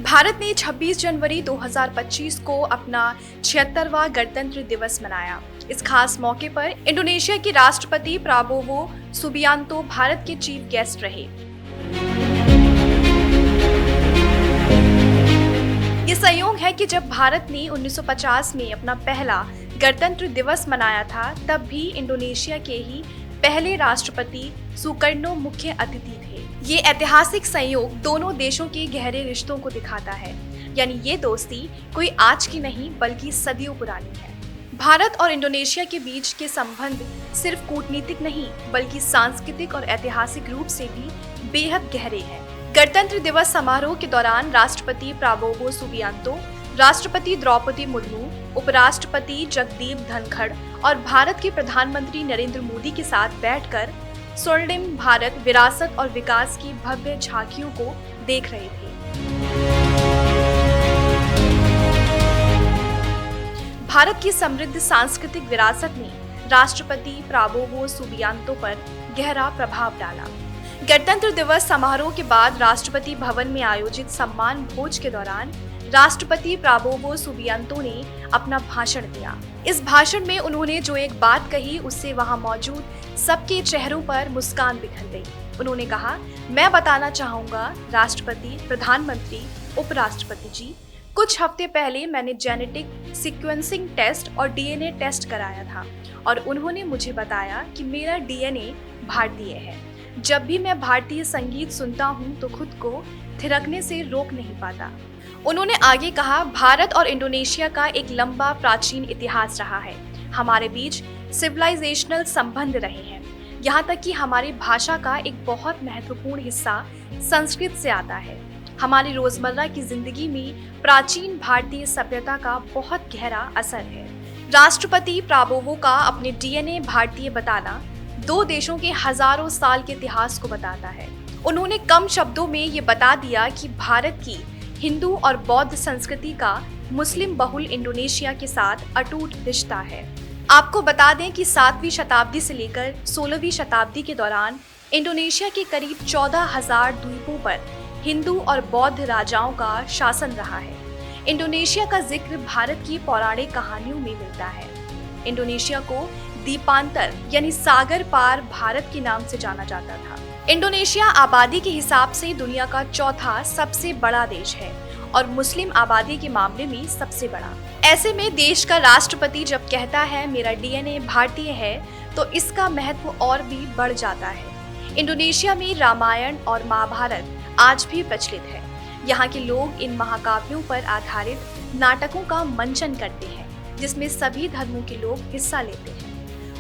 भारत ने 26 जनवरी 2025 को अपना 76वां गणतंत्र दिवस मनाया। इस खास मौके पर इंडोनेशिया के राष्ट्रपति प्राबोवो सुबियांतो भारत के चीफ गेस्ट रहे। ये संयोग है कि जब भारत ने 1950 में अपना पहला गणतंत्र दिवस मनाया था, तब भी इंडोनेशिया के ही पहले राष्ट्रपति सुकर्नो मुख्य अतिथि थे। ये ऐतिहासिक संयोग दोनों देशों के गहरे रिश्तों को दिखाता है, यानी ये दोस्ती कोई आज की नहीं बल्कि सदियों पुरानी है। भारत और इंडोनेशिया के बीच के संबंध सिर्फ कूटनीतिक नहीं बल्कि सांस्कृतिक और ऐतिहासिक रूप से भी बेहद गहरे हैं। गणतंत्र दिवस समारोह के दौरान राष्ट्रपति प्राबोवो सुबियांतो, राष्ट्रपति द्रौपदी मुर्मू, उपराष्ट्रपति जगदीप धनखड़ और भारत के प्रधानमंत्री नरेंद्र मोदी के साथ बैठकर स्वर्णिम भारत विरासत और विकास की भव्य झांकियों को देख रहे थे। भारत की समृद्ध सांस्कृतिक विरासत ने राष्ट्रपति प्राबोवो सुबियांतो पर गहरा प्रभाव डाला। गणतंत्र दिवस समारोह के बाद राष्ट्रपति भवन में आयोजित सम्मान भोज के दौरान राष्ट्रपति प्राबोवो सुबियांतो ने अपना भाषण दिया। इस भाषण में उन्होंने जो एक बात कही, उससे वहां मौजूद सबके चेहरों पर मुस्कान बिखर गई। उन्होंने कहा, मैं बताना चाहूंगा राष्ट्रपति, प्रधानमंत्री, उपराष्ट्रपति जी, कुछ हफ्ते पहले मैंने जेनेटिक सीक्वेंसिंग टेस्ट और डीएनए टेस्ट कराया था और उन्होंने मुझे बताया कि मेरा डीएनए भारतीय है। जब भी मैं भारतीय संगीत सुनता हूँ तो खुद को थिरकने से रोक नहीं पाता। उन्होंने आगे कहा, भारत और इंडोनेशिया का एक लंबा प्राचीन इतिहास रहा है। हमारे बीच सिविलाइजेशनल संबंध रहे हैं, यहाँ तक कि हमारी भाषा का एक बहुत महत्वपूर्ण हिस्सा संस्कृत से आता है। हमारी रोजमर्रा की जिंदगी में प्राचीन भारतीय सभ्यता का बहुत गहरा असर है। राष्ट्रपति प्राबोवो का अपने डीएनए भारतीय बताना दो देशों के हजारों साल के इतिहास को बताता है। उन्होंने कम शब्दों में ये बता दिया कि भारत की हिंदू और बौद्ध संस्कृति का मुस्लिम बहुल इंडोनेशिया के साथ अटूट रिश्ता है। आपको बता दें कि 7वीं शताब्दी से लेकर 16वीं शताब्दी के दौरान इंडोनेशिया के करीब 14,000 द्वीपों पर हिंदू और बौद्ध राजाओं का शासन रहा है। इंडोनेशिया का जिक्र भारत की पौराणिक कहानियों में मिलता है। इंडोनेशिया को द्वीपांतर यानी सागर पार भारत के नाम से जाना जाता था। इंडोनेशिया आबादी के हिसाब से दुनिया का चौथा सबसे बड़ा देश है और मुस्लिम आबादी के मामले में सबसे बड़ा। ऐसे में देश का राष्ट्रपति जब कहता है मेरा डीएनए भारतीय है, तो इसका महत्व और भी बढ़ जाता है। इंडोनेशिया में रामायण और महाभारत आज भी प्रचलित है। यहाँ के लोग इन महाकाव्यों पर आधारित नाटकों का मंचन करते हैं, जिसमें सभी धर्मों के लोग हिस्सा लेते हैं।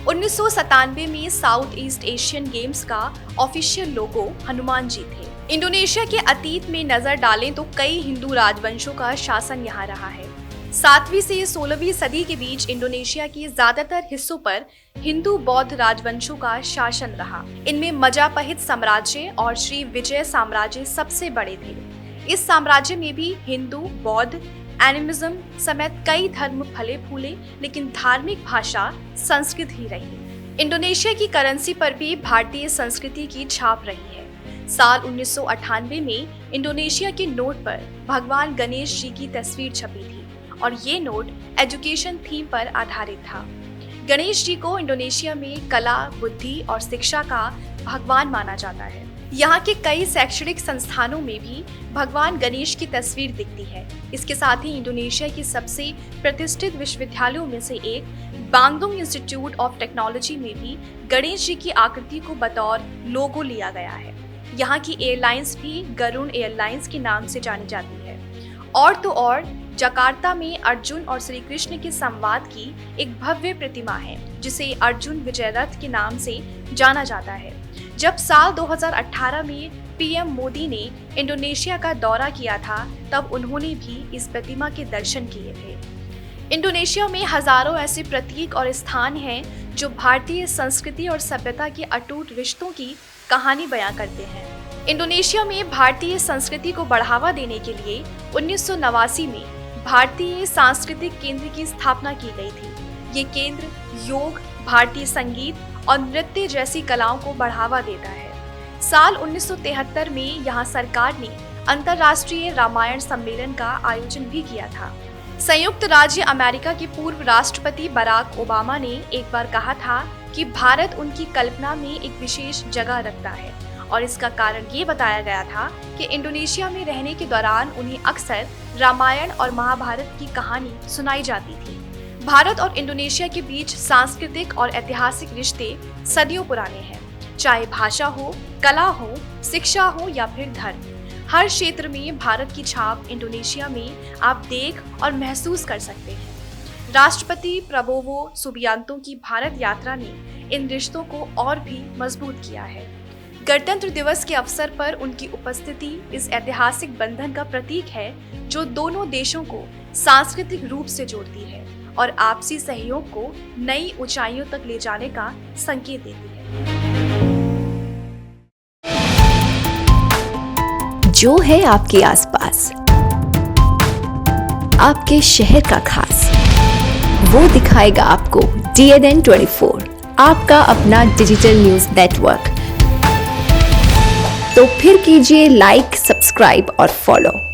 1997 में साउथ ईस्ट एशियन गेम्स का ऑफिशियल लोगो हनुमान जी थे। इंडोनेशिया के अतीत में नजर डालें तो कई हिंदू राजवंशों का शासन यहाँ रहा है। 7वीं से 16वीं सदी के बीच इंडोनेशिया के ज्यादातर हिस्सों पर हिंदू बौद्ध राजवंशों का शासन रहा। इनमें मजापहित साम्राज्य और श्री विजय साम्राज्य सबसे बड़े थे। इस साम्राज्य में भी हिंदू, बौद्ध, एनिमिज्म समेत कई धर्म फले फूले, लेकिन धार्मिक भाषा संस्कृत ही रही। इंडोनेशिया की करेंसी पर भी भारतीय संस्कृति की छाप रही है। साल 1998 में इंडोनेशिया के नोट पर भगवान गणेश जी की तस्वीर छपी थी और ये नोट एजुकेशन थीम पर आधारित था। गणेश जी को इंडोनेशिया में कला, बुद्धि और शिक्षा का भगवान माना जाता है। यहाँ के कई शैक्षणिक संस्थानों में भी भगवान गणेश की तस्वीर दिखती है। इसके साथ ही इंडोनेशिया की सबसे प्रतिष्ठित विश्वविद्यालयों में से एक बांगडुंग इंस्टीट्यूट ऑफ टेक्नोलॉजी में भी गणेश जी की आकृति को बतौर लोगो लिया गया है। यहाँ की एयरलाइंस भी गरुड़ एयरलाइंस के नाम से जानी जाती है। और तो और जकार्ता में अर्जुन और श्री कृष्ण के संवाद की एक भव्य प्रतिमा है, जिसे अर्जुन विजय रथ के नाम से जाना जाता है। जब साल 2018 में पीएम मोदी ने इंडोनेशिया का दौरा किया था, तब उन्होंने भी इस प्रतिमा के दर्शन किए थे। इंडोनेशिया में हजारों ऐसे प्रतीक और स्थान हैं जो भारतीय संस्कृति और सभ्यता के अटूट रिश्तों की कहानी बयां करते हैं। इंडोनेशिया में भारतीय संस्कृति को बढ़ावा देने के लिए 1989 में भारतीय सांस्कृतिक केंद्र की स्थापना की गई थी। ये केंद्र योग, भारतीय संगीत और नृत्य जैसी कलाओं को बढ़ावा देता है। साल 1973 में यहाँ सरकार ने अंतर्राष्ट्रीय रामायण सम्मेलन का आयोजन भी किया था। संयुक्त राज्य अमेरिका के पूर्व राष्ट्रपति बराक ओबामा ने एक बार कहा था कि भारत उनकी कल्पना में एक विशेष जगह रखता है और इसका कारण ये बताया गया था कि इंडोनेशिया में रहने के दौरान उन्हें अक्सर रामायण और महाभारत की कहानी सुनाई जाती थी। भारत और इंडोनेशिया के बीच सांस्कृतिक और ऐतिहासिक रिश्ते सदियों पुराने हैं, चाहे भाषा हो, कला हो, शिक्षा हो या फिर धर्म। हर क्षेत्र में भारत की छाप इंडोनेशिया में आप देख और महसूस कर सकते हैं। राष्ट्रपति प्रबोवो सुबियांतो की भारत यात्रा ने इन रिश्तों को और भी मजबूत किया है। गणतंत्र दिवस के अवसर पर उनकी उपस्थिति इस ऐतिहासिक बंधन का प्रतीक है जो दोनों देशों को सांस्कृतिक रूप से जोड़ती है और आपसी सहयोग को नई ऊंचाइयों तक ले जाने का संकेत देती है। जो है आपके आसपास, आपके शहर का खास, वो दिखाएगा आपको DNN 24, आपका अपना डिजिटल न्यूज नेटवर्क। तो फिर कीजिए लाइक, सब्सक्राइब और फॉलो।